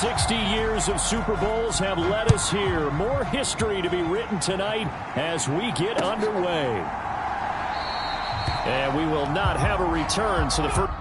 60 years of Super Bowls have led us here. More history to be written tonight as we get underway. And we will not have a return to the first.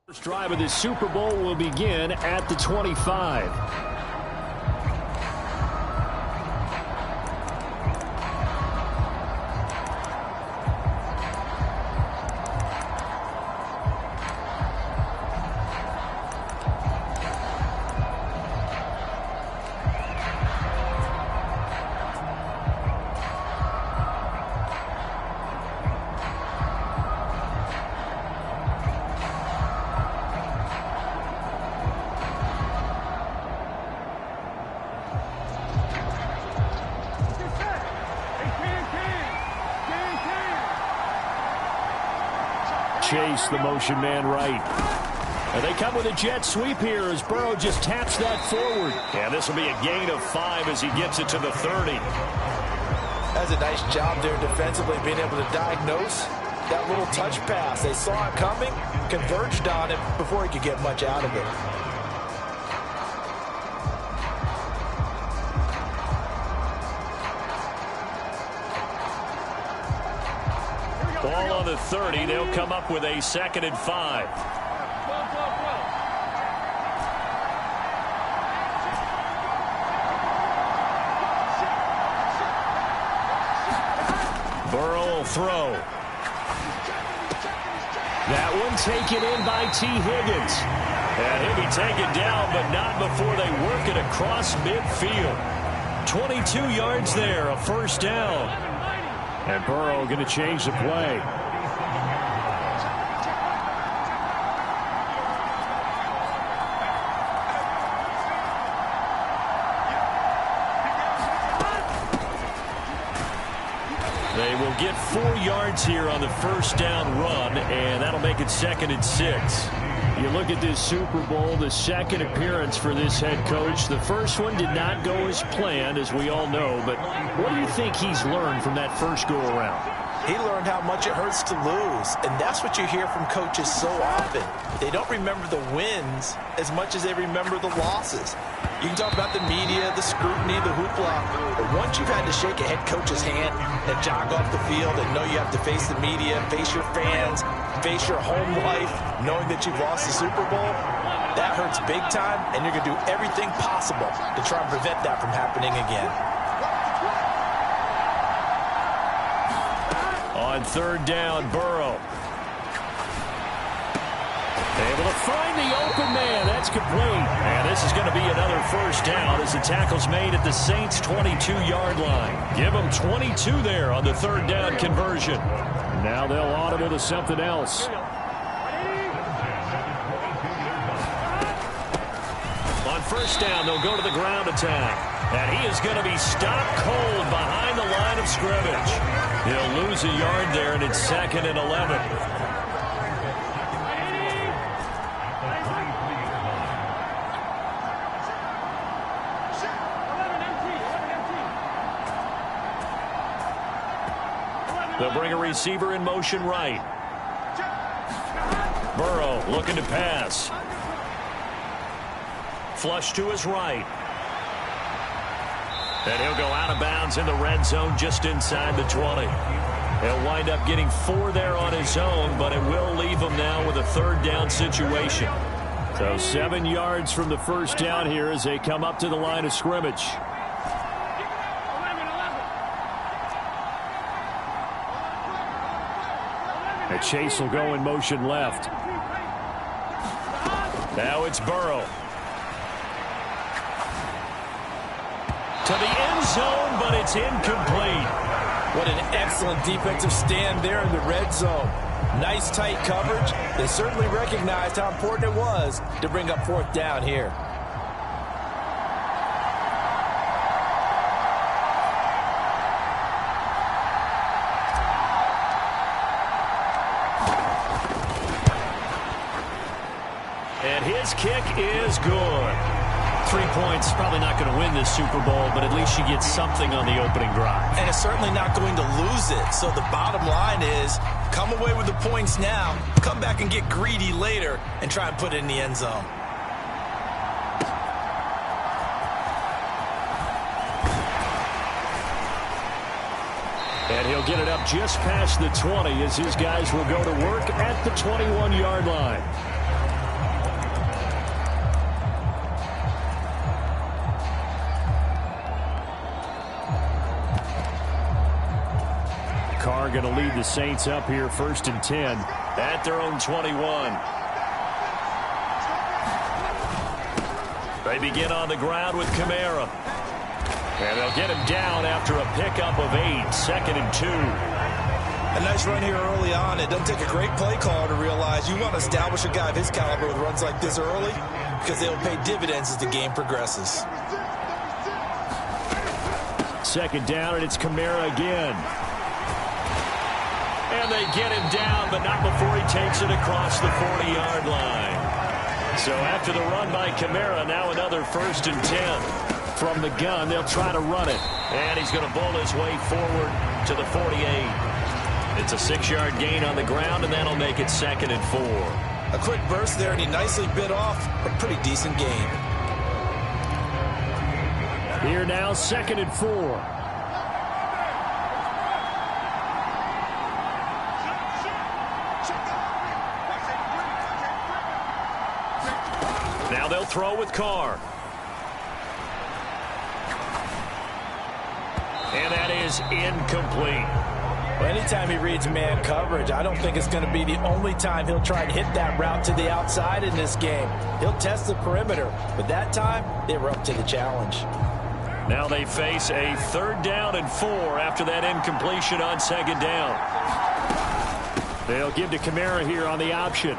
First drive of this Super Bowl will begin at the 25. Chase, the motion man right. And they come with a jet sweep here as Burrow just taps that forward. And this will be a gain of 5 as he gets it to the 30. That's a nice job there defensively, being able to diagnose that little touch pass. They saw it coming, converged on it before he could get much out of it. Ball on the 30. They'll come up with a 2nd and 5. Burrow will throw. That one taken in by T. Higgins. And he'll be taken down, but not before they work it across midfield. 22 yards there, a first down. And Burrow going to change the play. They will get 4 yards here on the first down run, and that'll make it 2nd and 6. You look at this Super Bowl, the second appearance for this head coach. The first one did not go as planned, as we all know, but what do you think he's learned from that first go-around? He learned how much it hurts to lose, and that's what you hear from coaches so often. They don't remember the wins as much as they remember the losses. You can talk about the media, the scrutiny, the hoopla, but once you've had to shake a head coach's hand and jog off the field and know you have to face the media, face your fans, face your home life, knowing that you've lost the Super Bowl, that hurts big time, and you're going to do everything possible to try and prevent that from happening again. On 3rd down, Burrow. Able to find the open man. That's complete. And this is going to be another first down as the tackle's made at the Saints' 22-yard line. Give them 22 there on the 3rd down conversion. Now they'll audible to something else. On first down, they'll go to the ground attack. And he is going to be stopped cold behind the line of scrimmage. He'll lose a yard there, and it's 2nd and 11. They'll bring a receiver in motion right. Burrow looking to pass. Flush to his right. And he'll go out of bounds in the red zone just inside the 20. He'll wind up getting 4 there on his own, but it will leave him now with a 3rd down situation. So 7 yards from the first down here as they come up to the line of scrimmage. And Chase will go in motion left. Now it's Burrow. To the end zone, but it's incomplete. What an excellent defensive stand there in the red zone. Nice tight coverage. They certainly recognized how important it was to bring up 4th down here. And his kick is good. 3 points, probably not going to win this Super Bowl, but at least you get something on the opening drive. And it's certainly not going to lose it. So the bottom line is, come away with the points now, come back and get greedy later, and try and put it in the end zone. And he'll get it up just past the 20 as his guys will go to work at the 21-yard line. Carr going to lead the Saints up here 1st and 10 at their own 21. They begin on the ground with Kamara. And they'll get him down after a pickup of 8, 2nd and 2. A nice run here early on. It doesn't take a great play caller to realize you want to establish a guy of his caliber with runs like this early because they'll pay dividends as the game progresses. 2nd down, and it's Kamara again. And they get him down, but not before he takes it across the 40-yard line. So after the run by Kamara, now another 1st and 10. From the gun, they'll try to run it. And he's going to bowl his way forward to the 48. It's a 6-yard gain on the ground, and that'll make it 2nd and 4. A quick burst there, and he nicely bit off a pretty decent gain. Here now, 2nd and 4. Now they'll throw with Carr. And that is incomplete. Well, anytime he reads man coverage, I don't think it's going to be the only time he'll try and hit that route to the outside in this game. He'll test the perimeter, but that time they were up to the challenge. Now they face a 3rd down and 4 after that incompletion on 2nd down. They'll give to Kamara here on the option.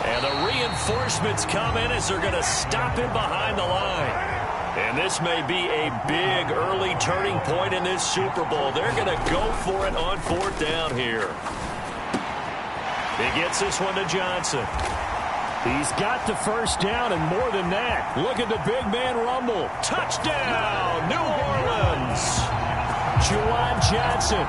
And the reinforcements come in as they're going to stop him behind the line. And this may be a big early turning point in this Super Bowl. They're going to go for it on 4th down here. He gets this one to Johnson. He's got the 1st down and more than that. Look at the big man rumble. Touchdown, New Orleans. Juwan Johnson,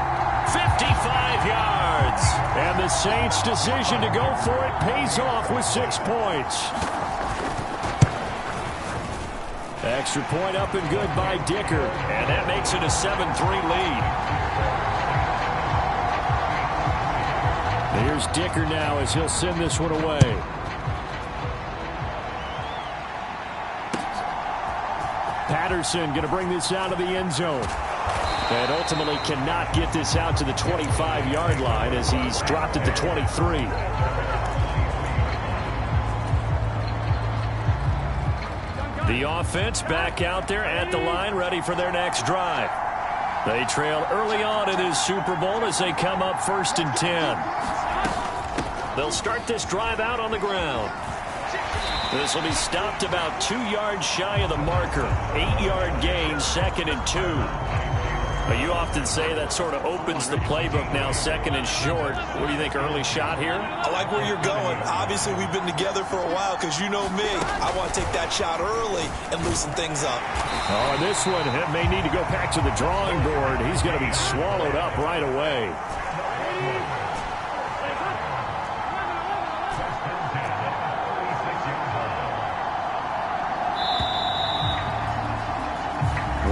55 yards. And the Saints' decision to go for it pays off with 6 points. Extra point up and good by Dicker. And that makes it a 7-3 lead. Here's Dicker now as he'll send this one away. Patterson going to bring this out of the end zone. And ultimately cannot get this out to the 25-yard line as he's dropped at the 23. The offense back out there at the line, ready for their next drive. They trail early on in this Super Bowl as they come up 1st and 10. They'll start this drive out on the ground. This will be stopped about 2 yards shy of the marker. 8-yard gain, 2nd and 2. But you often say that sort of opens the playbook now, 2nd and short. What do you think, early shot here? I like where you're going. Obviously, we've been together for a while because you know me. I want to take that shot early and loosen things up. Oh, and this one may need to go back to the drawing board. He's going to be swallowed up right away.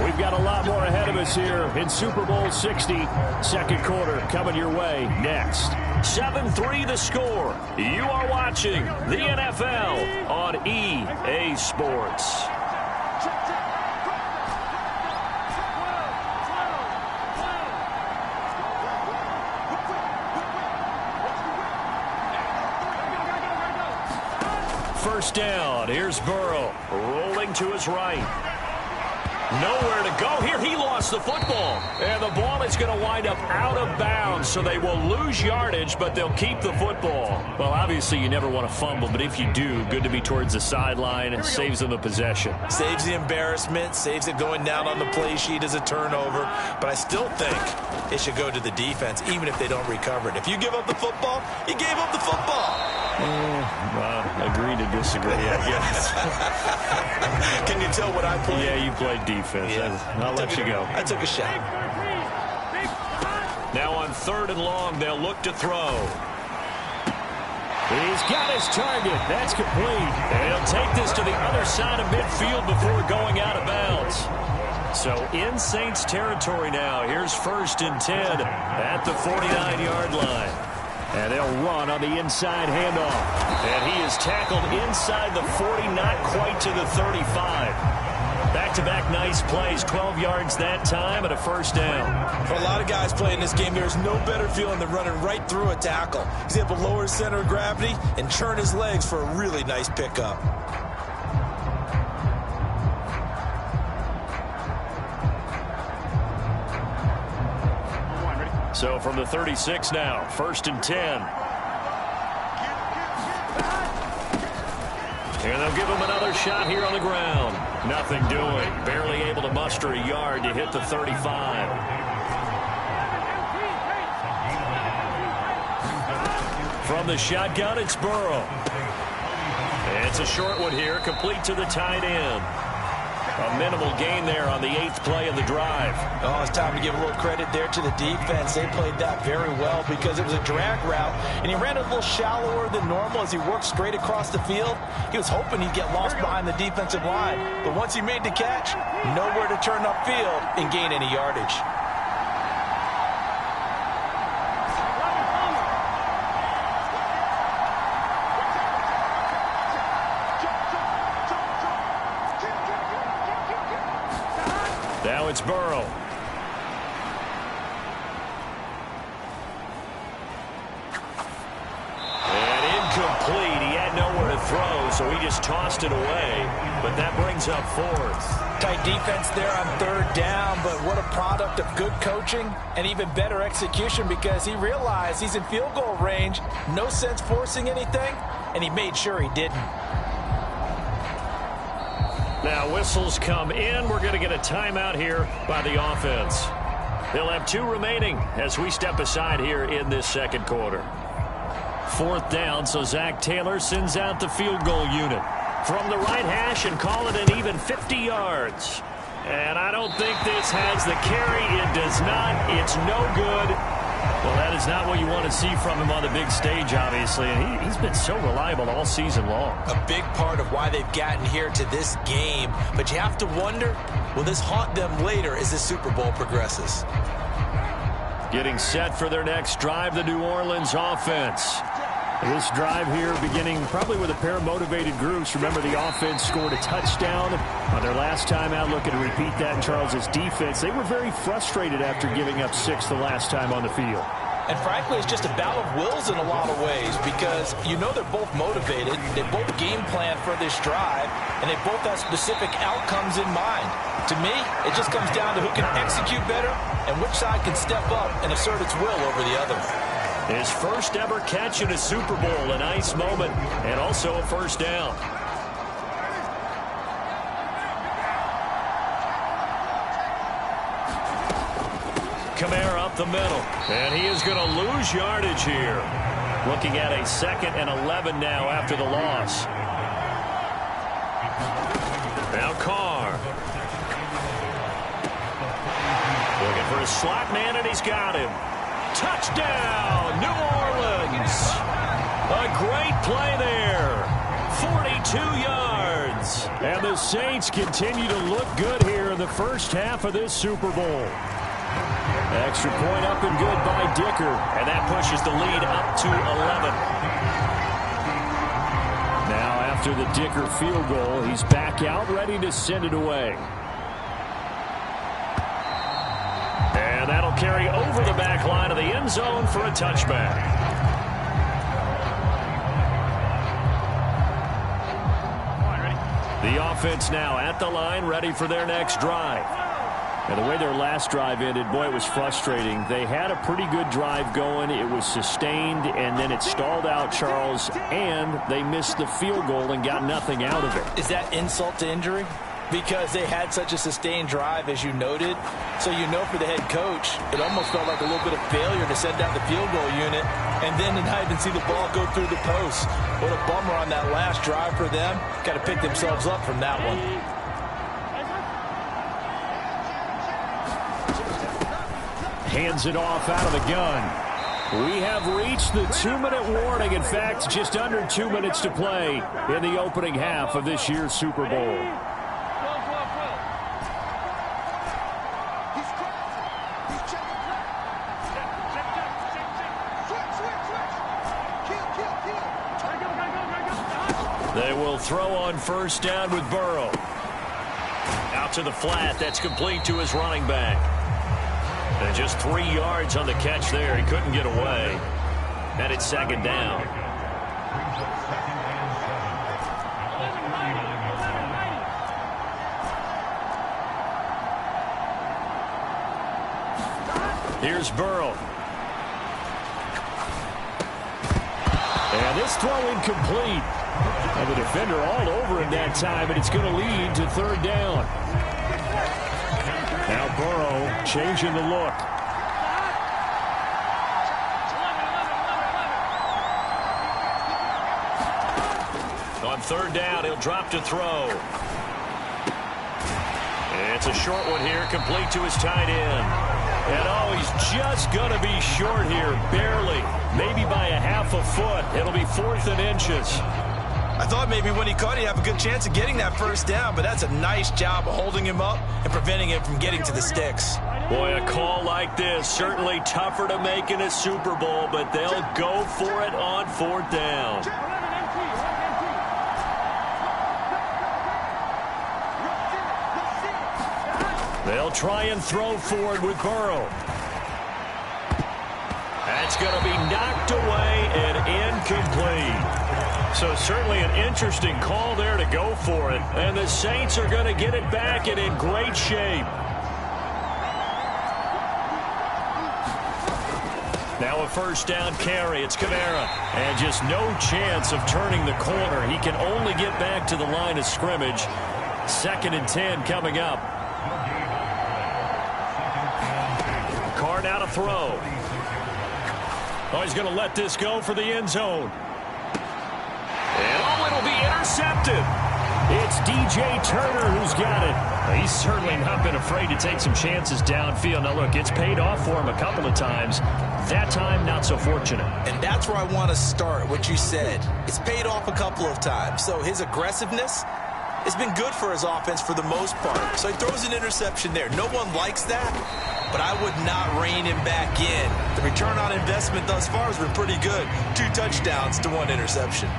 We've got a lot more ahead of us here in Super Bowl 60. 2nd quarter coming your way next. 7-3 the score. You are watching the NFL on EA Sports. First down. Here's Burrow rolling to his right. Nowhere to go here. He lost the football. And the ball is going to wind up out of bounds, so they will lose yardage, but they'll keep the football. Well, obviously, you never want to fumble, but if you do, good to be towards the sideline and saves them the possession. Saves the embarrassment, saves it going down on the play sheet as a turnover. But I still think it should go to the defense, even if they don't recover it. If you give up the football, you gave up the football. Agree to disagree, I guess. Can you tell what I played? Yeah, you played defense. Yeah. I'll let you go. I took a shot. Now on 3rd and long, they'll look to throw. He's got his target. That's complete. And he'll take this to the other side of midfield before going out of bounds. So in Saints territory now. Here's 1st and 10 at the 49-yard line. And they'll run on the inside handoff. And he is tackled inside the 40, not quite to the 35. Back-to-back nice plays, 12 yards that time and a 1st down. For a lot of guys playing this game, there's no better feeling than running right through a tackle. He's able to lower his center of gravity and turn his legs for a really nice pickup. So from the 36 now, 1st and 10. And they'll give him another shot here on the ground. Nothing doing. Barely able to muster a yard to hit the 35. From the shotgun, it's Burrow. And it's a short one here, complete to the tight end. A minimal gain there on the 8th play of the drive. Oh, it's time to give a little credit there to the defense. They played that very well because it was a drag route, and he ran a little shallower than normal as he worked straight across the field. He was hoping he'd get lost behind the defensive line, but once he made the catch, nowhere to turn upfield and gain any yardage. Now it's Burrow. And incomplete. He had nowhere to throw, so he just tossed it away. But that brings up fourth. Tight defense there on third down, but what a product of good coaching and even better execution, because he realized he's in field goal range. No sense forcing anything, and he made sure he didn't. Now whistles come in. We're going to get a timeout here by the offense. They'll have 2 remaining as we step aside here in this second quarter. Fourth down, so Zach Taylor sends out the field goal unit from the right hash and call it an even 50 yards. And I don't think this has the carry. It does not. It's no good. Well, that is not what you want to see from him on the big stage, obviously. And he's been so reliable all season long. A big part of why they've gotten here to this game. But you have to wonder, will this haunt them later as the Super Bowl progresses? Getting set for their next drive, the New Orleans offense. This drive here beginning probably with a pair of motivated groups. Remember, the offense scored a touchdown on their last time out. Looking to repeat that in Charles's defense. They were very frustrated after giving up 6 the last time on the field. And frankly, it's just a battle of wills in a lot of ways, because you know they're both motivated. They both game plan for this drive, and they both have specific outcomes in mind. To me, it just comes down to who can execute better and which side can step up and assert its will over the other. His first ever catch in a Super Bowl, a nice moment, and also a first down. Kamara up the middle, and he is going to lose yardage here. Looking at a 2nd and 11 now after the loss. Now Carr. Looking for a slot man, and he's got him. Touchdown, New Orleans. A great play there. 42 yards. And the Saints continue to look good here in the first half of this Super Bowl. Extra point up and good by Dicker. And that pushes the lead up to 11. Now after the Dicker field goal, he's back out ready to send it away. And that'll carry over the back line of the end zone for a touchback. The offense now at the line, ready for their next drive. And the way their last drive ended, boy, it was frustrating. They had a pretty good drive going. It was sustained, and then it stalled out, Charles, and they missed the field goal and got nothing out of it. Is that insult to injury? Because they had such a sustained drive, as you noted. So you know, for the head coach, it almost felt like a little bit of failure to send out the field goal unit and then to not even see the ball go through the post. What a bummer on that last drive for them. Got to pick themselves up from that one. Hands it off out of the gun. We have reached the 2-minute warning. In fact, just under 2 minutes to play in the opening half of this year's Super Bowl. They will throw on first down with Burrow. Out to the flat. That's complete to his running back. And just 3 yards on the catch there. He couldn't get away. And it's 2nd down. Here's Burrow. And this throw incomplete. And the defender all over him that time, and it's going to lead to 3rd down. Now Burrow changing the look. On 3rd down, he'll drop to throw. It's a short one here, complete to his tight end. And oh, he's just going to be short here, barely. Maybe by a half a foot. It'll be 4th and inches. I thought maybe when he caught, he'd have a good chance of getting that first down, but that's a nice job of holding him up and preventing him from getting to the sticks. Boy, a call like this, certainly tougher to make in a Super Bowl, but they'll go for it on 4th down. They'll try and throw forward with Burrow. That's going to be knocked away and incomplete. So certainly an interesting call there to go for it. And the Saints are going to get it back and in great shape. Now a first down carry. It's Kamara. And just no chance of turning the corner. He can only get back to the line of scrimmage. 2nd and 10 coming up. Carr now to throw. Oh, he's going to let this go for the end zone. And oh, it'll be intercepted. It's DJ Turner who's got it. He's certainly not been afraid to take some chances downfield. Now, look, it's paid off for him a couple of times. That time, not so fortunate. And that's where I want to start, what you said. It's paid off a couple of times. So his aggressiveness has been good for his offense for the most part. So he throws an interception there. No one likes that, but I would not rein him back in. The return on investment thus far has been pretty good. 2 touchdowns to 1 interception.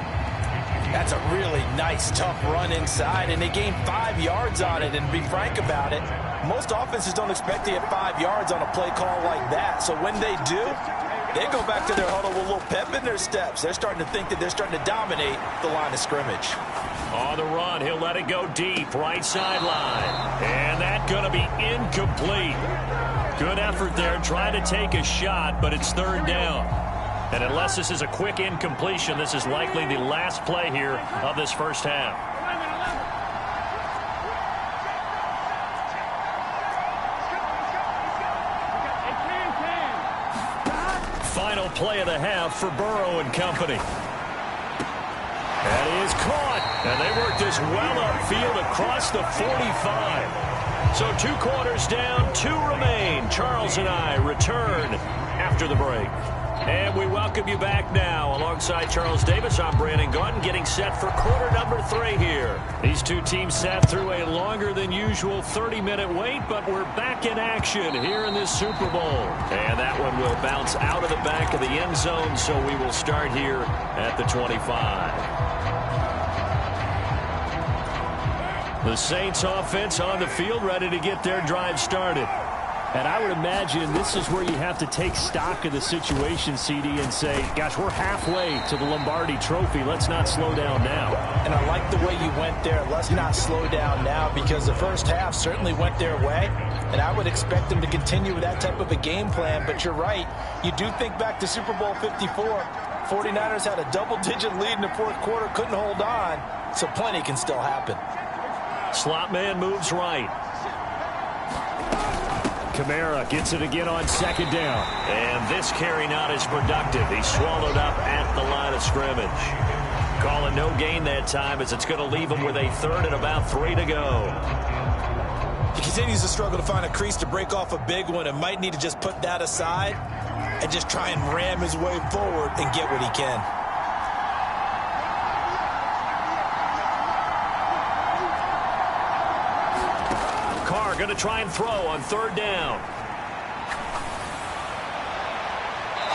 That's a really nice, tough run inside, and they gained 5 yards on it. And to be frank about it, most offenses don't expect to get 5 yards on a play call like that. So when they do, they go back to their huddle with a little pep in their steps. They're starting to think that they're starting to dominate the line of scrimmage. On the run, he'll let it go deep, right sideline. And that's going to be incomplete. Good effort there, trying to take a shot, but it's 3rd down. And unless this is a quick incompletion, this is likely the last play here of this first half. Final play of the half for Burrow and company. That is caught. And they work this well upfield across the 45. So 2 quarters down, 2 remain. Charles and I return after the break. And we welcome you back now. Alongside Charles Davis, I'm Brandon Gaudin, getting set for quarter number 3 here. These 2 teams sat through a longer than usual 30-minute wait, but we're back in action here in this Super Bowl. And that one will bounce out of the back of the end zone, so we will start here at the 25. The Saints offense on the field, ready to get their drive started. And I would imagine this is where you have to take stock of the situation, CD, and say, gosh, we're halfway to the Lombardi Trophy. Let's not slow down now. And I like the way you went there. Let's not slow down now, because the first half certainly went their way. And I would expect them to continue with that type of a game plan. But you're right. You do think back to Super Bowl 54. 49ers had a double-digit lead in the 4th quarter, couldn't hold on. So plenty can still happen. Slot man moves right. Kamara gets it again on 2nd down. And this carry not as productive. He's swallowed up at the line of scrimmage. Calling no gain that time, as it's going to leave him with a 3rd and about 3 to go. He continues to struggle to find a crease to break off a big one, and might need to just put that aside and just try and ram his way forward and get what he can. Going to try and throw on 3rd down.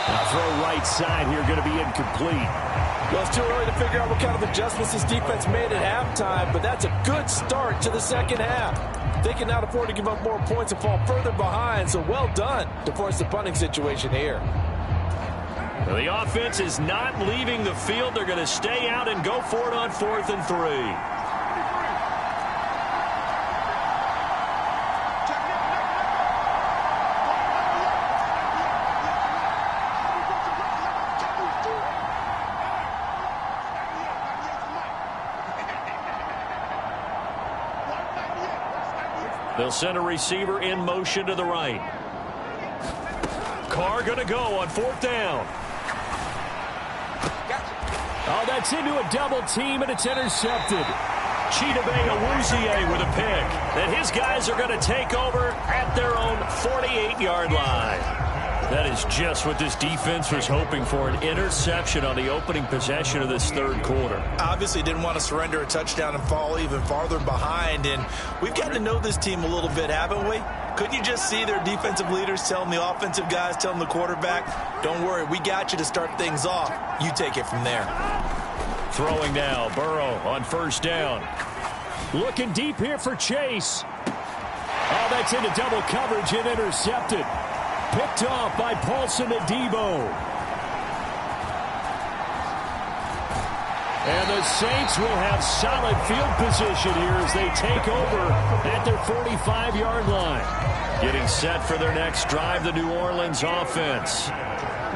Now throw right side here, going to be incomplete. Well, it's too early to figure out what kind of adjustments this defense made at halftime, but that's a good start to the 2nd half. They can now afford to give up more points and fall further behind, so well done to force the punting situation here. Well, the offense is not leaving the field. They're going to stay out and go for it on 4th and 3. They'll send a receiver in motion to the right. Carr going to go on 4th down. Oh, that's into a double team, and it's intercepted. Chidobe Awuzie with a pick. Then his guys are going to take over at their own 48-yard line. That is just what this defense was hoping for, an interception on the opening possession of this 3rd quarter. Obviously didn't want to surrender a touchdown and fall even farther behind, and we've gotten to know this team a little bit, haven't we? Couldn't you just see their defensive leaders telling the offensive guys, telling the quarterback, don't worry, we got you to start things off. You take it from there. Throwing now, Burrow on 1st down. Looking deep here for Chase. Oh, that's into double coverage and intercepted. Picked off by Paulson Adebo. And the Saints will have solid field position here as they take over at their 45-yard line. Getting set for their next drive, the New Orleans offense.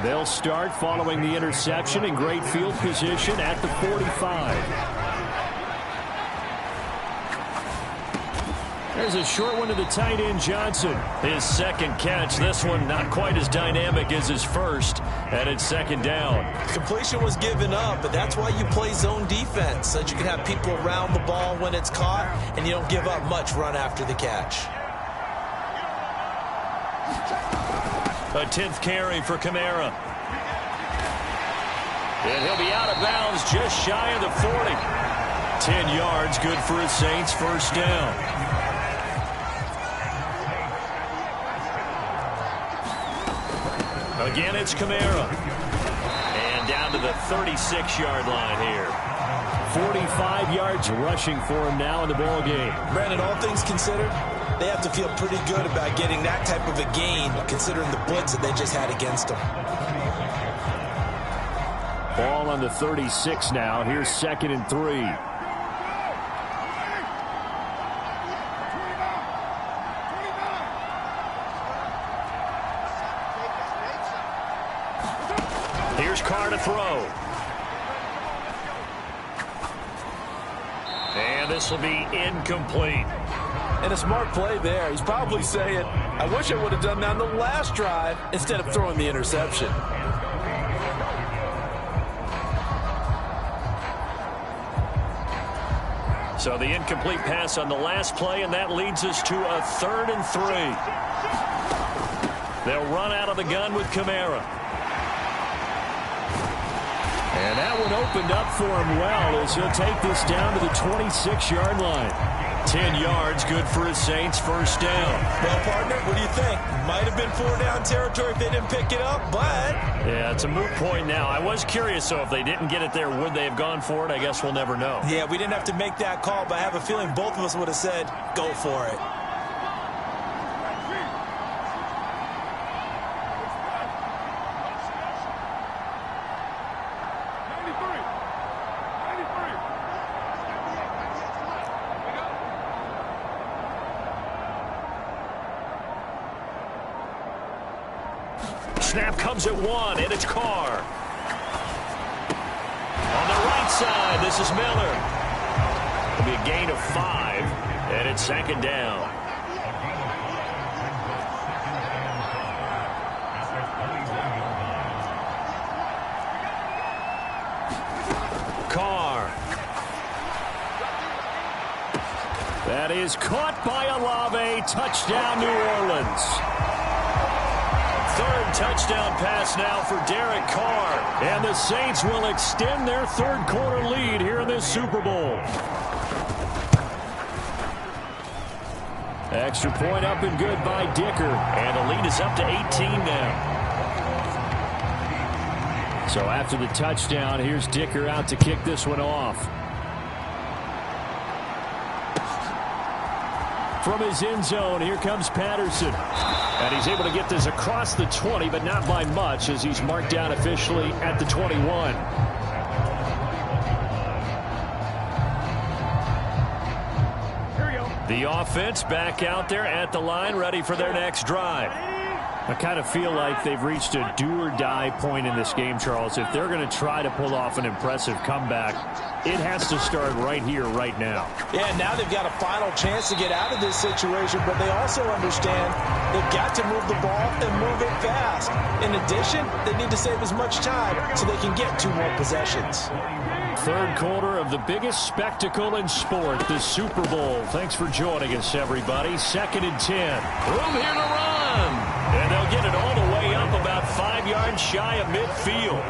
They'll start following the interception in great field position at the 45. There's a short one to the tight end, Johnson. His second catch. This one not quite as dynamic as his first, and it's second down. Completion was given up, but that's why you play zone defense, so that you can have people around the ball when it's caught, and you don't give up much run after the catch. A 10th carry for Kamara. And he'll be out of bounds just shy of the 40. 10 yards, good for his Saints, first down. Again, it's Kamara. And down to the 36-yard line here. 45 yards rushing for him now in the ball game. Brandon, all things considered, they have to feel pretty good about getting that type of a gain, considering the blitz that they just had against them. Ball on the 36 now. Here's 2nd and 3. Here's Carr to throw. And this will be incomplete. And a smart play there. He's probably saying, I wish I would have done that on the last drive instead of throwing the interception. So the incomplete pass on the last play, and that leads us to a 3rd and 3. They'll run out of the gun with Kamara. And that one opened up for him well as he'll take this down to the 26-yard line. 10 yards, good for his Saints, first down. Well, partner, what do you think? Might have been 4-down territory if they didn't pick it up, but... Yeah, it's a moot point now. I was curious, so if they didn't get it there, would they have gone for it? I guess we'll never know. Yeah, we didn't have to make that call, but I have a feeling both of us would have said, go for it. Snap comes at 1, and it's Carr. On the right side, this is Miller. It'll be a gain of 5, and it's 2nd down. Carr. That is caught by Olave. Touchdown, New Orleans. 3rd touchdown pass now for Derek Carr. And the Saints will extend their 3rd quarter lead here in this Super Bowl. Extra point up and good by Dicker. And the lead is up to 18 now. So after the touchdown, here's Dicker out to kick this one off. From his end zone, here comes Patterson. And he's able to get this across the 20, but not by much, as he's marked down officially at the 21. The offense back out there at the line, ready for their next drive. I kind of feel like they've reached a do-or-die point in this game, Charles. If they're going to try to pull off an impressive comeback, it has to start right here, right now. Yeah, now they've got a final chance to get out of this situation, but they also understand they've got to move the ball and move it fast. In addition, they need to save as much time so they can get 2 more possessions. 3rd quarter of the biggest spectacle in sport, the Super Bowl. Thanks for joining us, everybody. 2nd and 10. Room here to run. And they'll get it all the way up about 5 yards shy of midfield.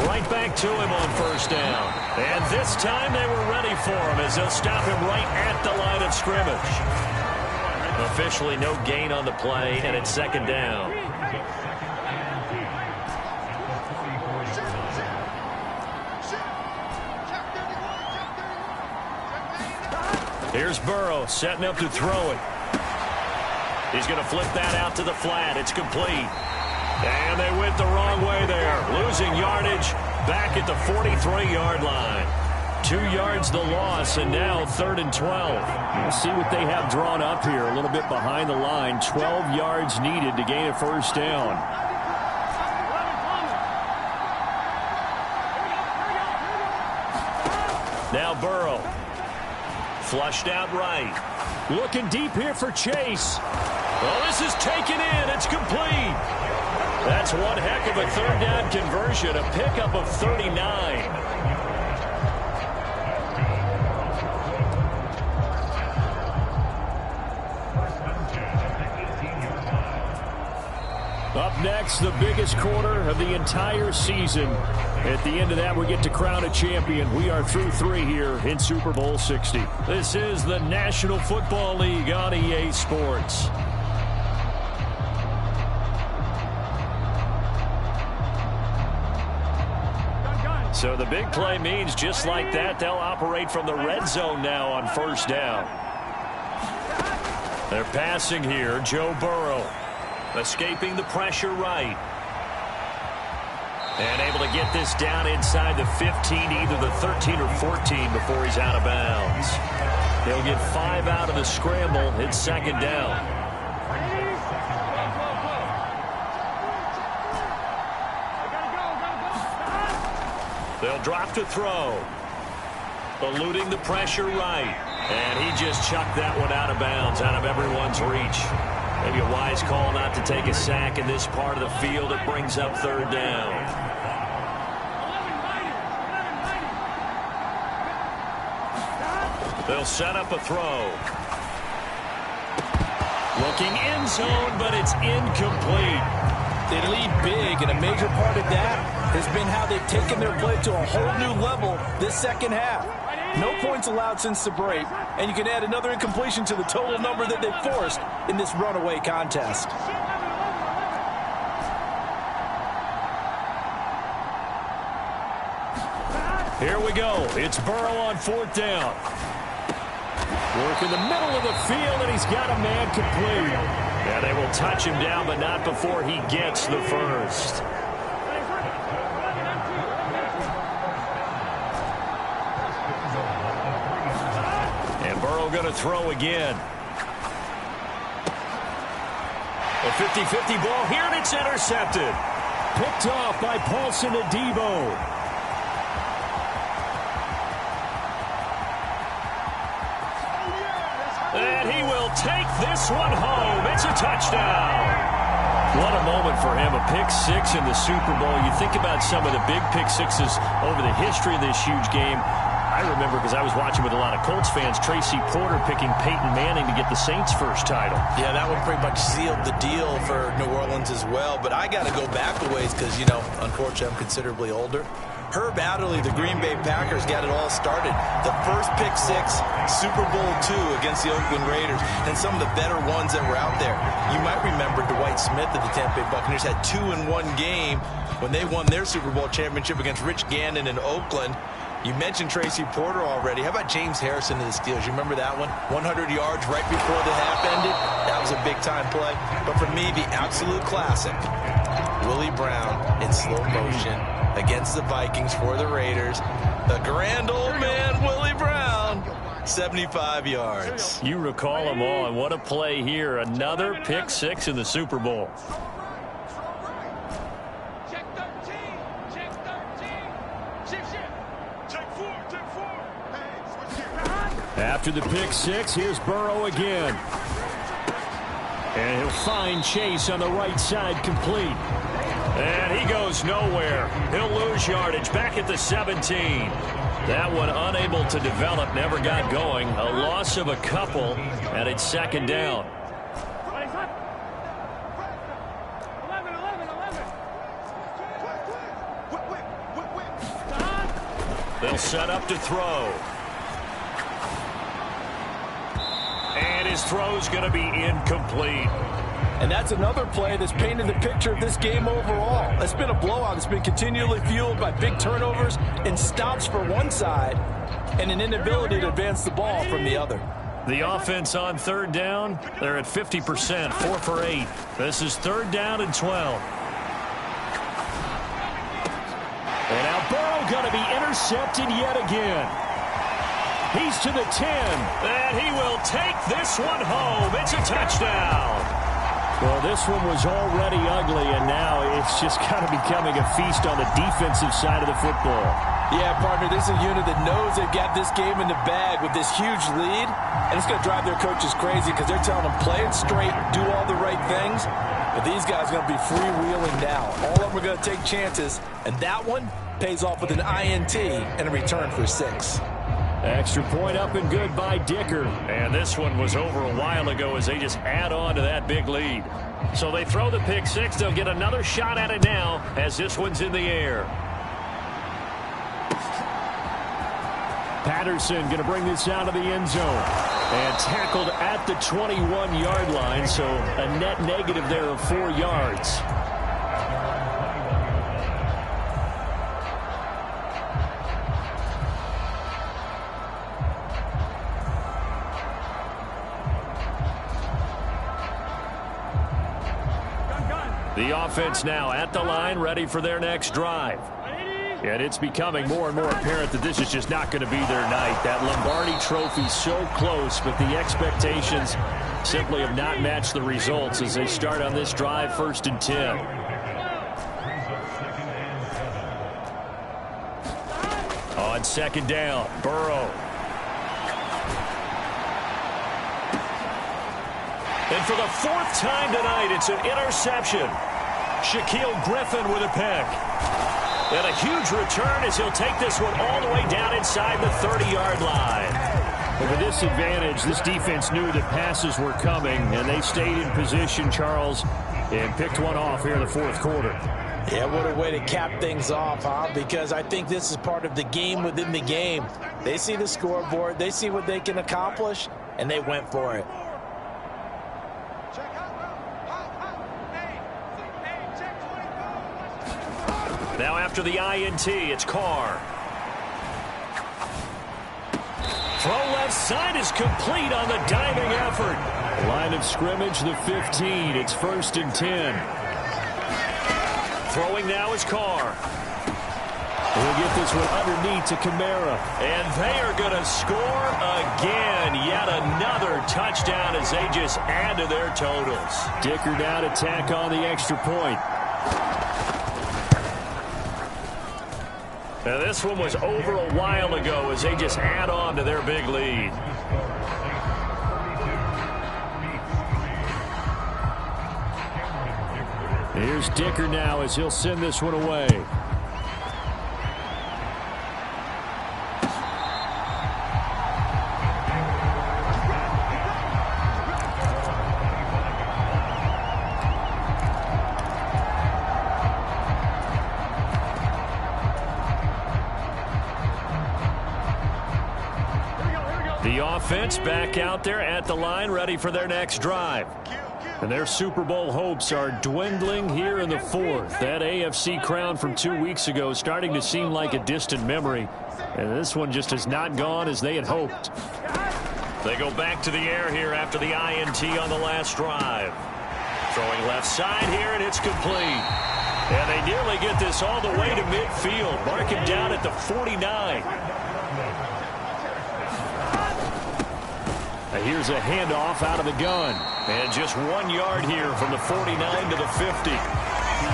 Right back to him on first down. And this time they were ready for him as they'll stop him right at the line of scrimmage. Officially no gain on the play, and it's 2nd down. Here's Burrow setting up to throw it. He's going to flip that out to the flat. It's complete. And they went the wrong way there. Losing yardage back at the 43-yard line. 2 yards the loss, and now 3rd and 12. We'll see what they have drawn up here. A little bit behind the line. 12 yards needed to gain a first down. Now Burrow. Flushed out right. Looking deep here for Chase. Well, this is taken in. It's complete. That's one heck of a 3rd down conversion. A pickup of 39. Up next, the biggest quarter of the entire season. At the end of that, we get to crown a champion. We are through 3 here in Super Bowl 60. This is the National Football League on EA Sports. So the big play means just like that, they'll operate from the red zone now on 1st down. They're passing here. Joe Burrow escaping the pressure right. And able to get this down inside the 15, either the 13 or 14 before he's out of bounds. He'll get 5 out of the scramble. It's 2nd down. They'll drop to throw. Eluding the pressure right. And he just chucked that one out of bounds, out of everyone's reach. Maybe a wise call not to take a sack in this part of the field. It brings up 3rd down. They'll set up a throw. Looking end zone, but it's incomplete. They lead big, and a major part of that has been how they've taken their play to a whole new level this 2nd half. No points allowed since the break, and you can add another incompletion to the total number that they've forced in this runaway contest. Here we go. It's Burrow on 4th down. Work in the middle of the field, and he's got a man complete. Yeah, they will touch him down, but not before he gets the first. Going to throw again. A 50-50 ball here, and it's intercepted. Picked off by Paulson Adebo. And he will take this one home. It's a touchdown. What a moment for him. A pick 6 in the Super Bowl. You think about some of the big pick 6s over the history of this huge game. I remember, because I was watching with a lot of Colts fans, Tracy Porter picking Peyton Manning to get the Saints' first title. Yeah, that one pretty much sealed the deal for New Orleans as well. But I got to go back a ways because, you know, unfortunately, I'm considerably older. Herb Adderley, the Green Bay Packers, got it all started. The first pick 6, Super Bowl II against the Oakland Raiders, and some of the better ones that were out there. You might remember Dwight Smith of the Tampa Bay Buccaneers had 2 in one game when they won their Super Bowl championship against Rich Gannon in Oakland. You mentioned Tracy Porter already. How about James Harrison of the Steelers? You remember that one? 100 yards right before the half ended? That was a big-time play. But for me, the absolute classic, Willie Brown in slow motion against the Vikings for the Raiders. The grand old man, Willie Brown, 75 yards. You recall them all, and what a play here. Another pick 6 in the Super Bowl. After the pick 6, here's Burrow again. And he'll find Chase on the right side, complete. And he goes nowhere. He'll lose yardage back at the 17. That one unable to develop, never got going. A loss of a couple, and it's 2nd down. They'll set up to throw. And his throw's going to be incomplete. And that's another play that's painted the picture of this game overall. It's been a blowout. It's been continually fueled by big turnovers and stops for one side and an inability to advance the ball from the other. The offense on 3rd down, they're at 50%, 4 for 8. This is 3rd down and 12. And now Burrow going to be intercepted yet again. He's to the 10. And he will take this one home. It's a touchdown. Well, this one was already ugly, and now it's just kind of becoming a feast on the defensive side of the football. Yeah, partner, this is a unit that knows they've got this game in the bag with this huge lead, and it's going to drive their coaches crazy because they're telling them play it straight, do all the right things, but these guys are going to be freewheeling now. All of them are going to take chances, and that one pays off with an INT and a return for 6. Extra point up and good by Dicker. And this one was over a while ago as they just add on to that big lead. So they throw the pick 6. They'll get another shot at it now as this one's in the air. Patterson going to bring this out of the end zone. And tackled at the 21-yard line, so a net negative there of 4 yards. The offense now at the line, ready for their next drive. And it's becoming more and more apparent that this is just not going to be their night. That Lombardi Trophy so close, but the expectations simply have not matched the results as they start on this drive, 1st and 10. On 2nd down, Burrow. And for the 4th time tonight, it's an interception. Shaquille Griffin with a pick. And a huge return as he'll take this one all the way down inside the 30-yard line. But with this advantage, this defense knew that passes were coming, and they stayed in position, Charles, and picked one off here in the 4th quarter. Yeah, what a way to cap things off, huh? Because I think this is part of the game within the game. They see the scoreboard, they see what they can accomplish, and they went for it. Now after the INT, it's Carr. Throw left side is complete on the diving effort. Line of scrimmage, the 15. It's 1st and 10. Throwing now is Carr. We'll get this one underneath to Kamara. And they are going to score again. Yet another touchdown as they just add to their totals. Dicker now to tack on the extra point. Now this one was over a while ago as they just add on to their big lead. Here's Dicker now as he'll send this one away. The offense back out there at the line, ready for their next drive. And their Super Bowl hopes are dwindling here in the 4th. That AFC crown from 2 weeks ago starting to seem like a distant memory. And this one just has not gone as they had hoped. They go back to the air here after the INT on the last drive. Throwing left side here, and it's complete. And they nearly get this all the way to midfield. Mark him down at the 49. Here's a handoff out of the gun. And just 1 yard here from the 49 to the 50.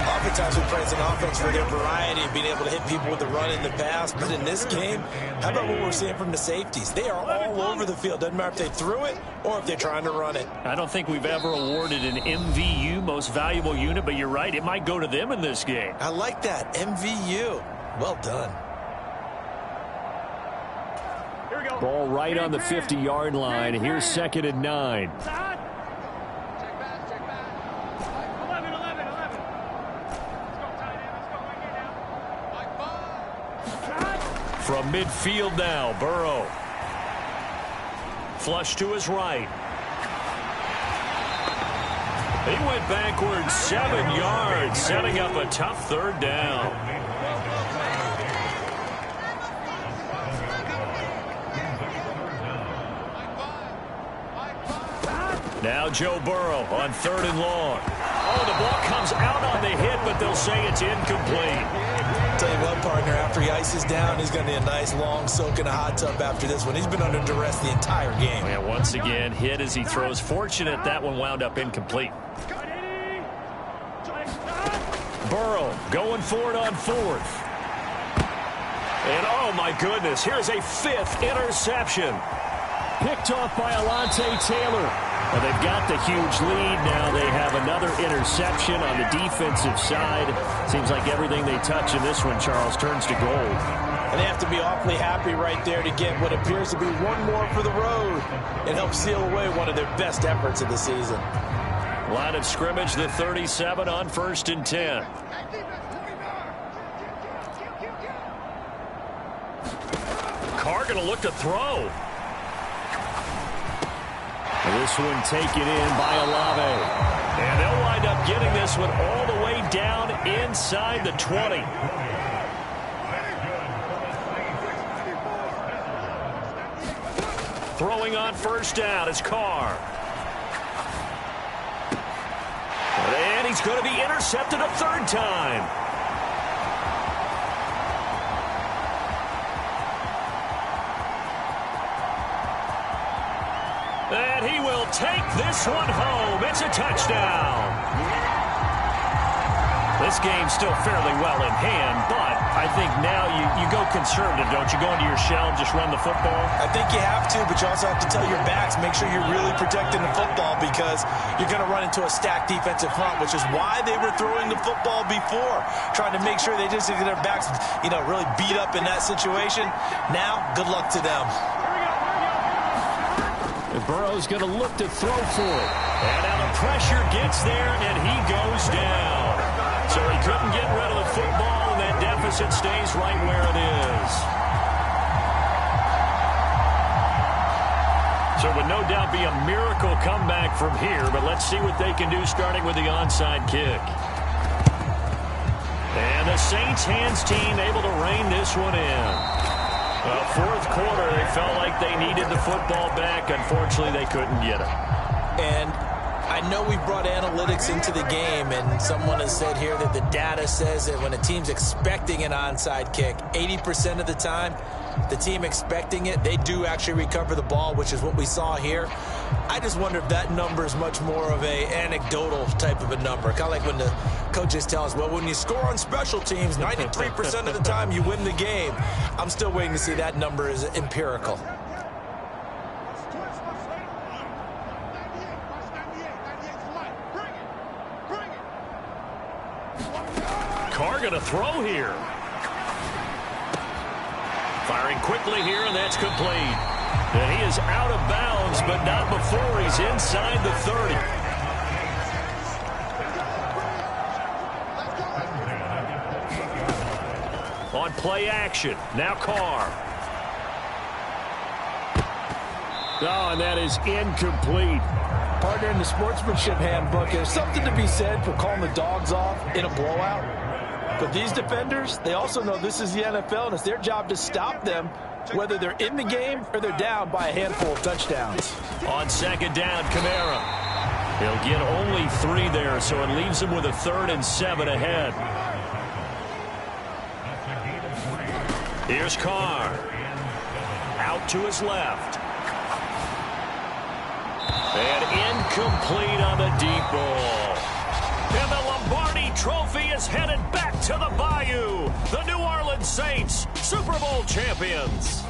Oftentimes we praise an offense for their variety of being able to hit people with the run in the pass. But in this game, how about what we're seeing from the safeties? They are all over the field. Doesn't matter if they threw it or if they're trying to run it. I don't think we've ever awarded an MVU, most valuable unit, but you're right. It might go to them in this game. I like that. MVU. Well done. Ball right on the 50-yard line. Here's 2nd and 9. From midfield now, Burrow. Flush to his right. He went backwards 7 yards, setting up a tough 3rd down. Now Joe Burrow on 3rd and long. Oh, the ball comes out on the hit, but they'll say it's incomplete. Tell you what, partner, after he ices down, he's going to need a nice long soak in a hot tub after this one. He's been under duress the entire game. Yeah, once again, hit as he throws. Fortunate that one wound up incomplete. Burrow going for it on fourth. And oh my goodness, here's a fifth interception. Picked off by Alontae Taylor. Well, they've got the huge lead. Now they have another interception on the defensive side. Seems like everything they touch in this one, Charles, turns to gold. And they have to be awfully happy right there to get what appears to be one more for the road and help seal away one of their best efforts of the season. Line of scrimmage, the 37 on 1st and 10. Carr going to look to throw. This one taken in by Olave. And they'll wind up getting this one all the way down inside the 20. Throwing on 1st down is Carr. And he's going to be intercepted a 3rd time. And he will take this one home. It's a touchdown. This game's still fairly well in hand, but I think now you go conservative, don't you? Go into your shell and just run the football? I think you have to, but you also have to tell your backs, make sure you're really protecting the football because you're going to run into a stacked defensive front, which is why they were throwing the football before, trying to make sure they just get their backs, really beat up in that situation. Now, good luck to them. And Burrow's going to look to throw for it. And now the pressure gets there, and he goes down. So he couldn't get rid of the football, and that deficit stays right where it is. So it would no doubt be a miracle comeback from here, but let's see what they can do starting with the onside kick. And the Saints hands team able to rein this one in. Well, 4th quarter, they felt like they needed the football back. Unfortunately, they couldn't get it. And I know we brought analytics into the game, and someone has said here that the data says that when a team's expecting an onside kick, 80% of the time, the team expecting it, they do actually recover the ball, which is what we saw here. I just wonder if that number is much more of a anecdotal type of a number. Kind of like when the coaches tell us, well, when you score on special teams, 93% of the time you win the game. I'm still waiting to see that number is empirical. Carr going to throw here. Firing quickly here, and that's complete. And he is out of bounds, but not before he's inside the 30. On play action, now Carr. Oh, and that is incomplete. Partner, in the sportsmanship handbook, there's something to be said for calling the dogs off in a blowout. But these defenders, they also know this is the NFL, and it's their job to stop them, whether they're in the game or they're down by a handful of touchdowns. On 2nd down, Kamara. He'll get only 3 there, so it leaves him with a 3rd and 7 ahead. Here's Carr. Out to his left. And incomplete on the deep ball. And the Lombardi Trophy is headed back to the Bayou. The New Orleans Saints, Super Bowl champions.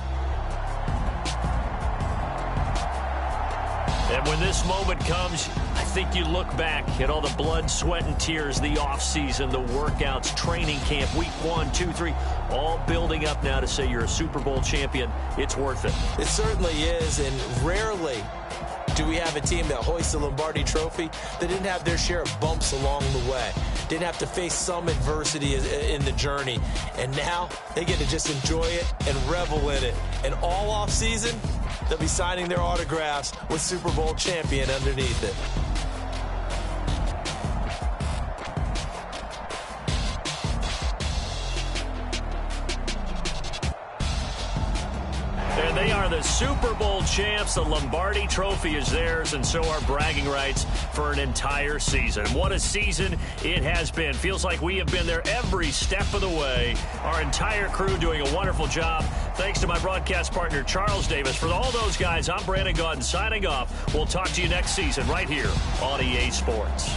And when this moment comes, I think you look back at all the blood, sweat, and tears, the offseason, the workouts, training camp, week 1, 2, 3, all building up now to say you're a Super Bowl champion. It's worth it. It certainly is, and rarely do we have a team that hoists the Lombardi Trophy that didn't have their share of bumps along the way, didn't have to face some adversity in the journey, and now they get to just enjoy it and revel in it. And all off season, they'll be signing their autographs with Super Bowl champion underneath it. They are the Super Bowl champs. The Lombardi Trophy is theirs, and so are bragging rights for an entire season. What a season it has been. Feels like we have been there every step of the way. Our entire crew doing a wonderful job. Thanks to my broadcast partner, Charles Davis. For all those guys, I'm Brandon Gaudin signing off. We'll talk to you next season right here on EA Sports.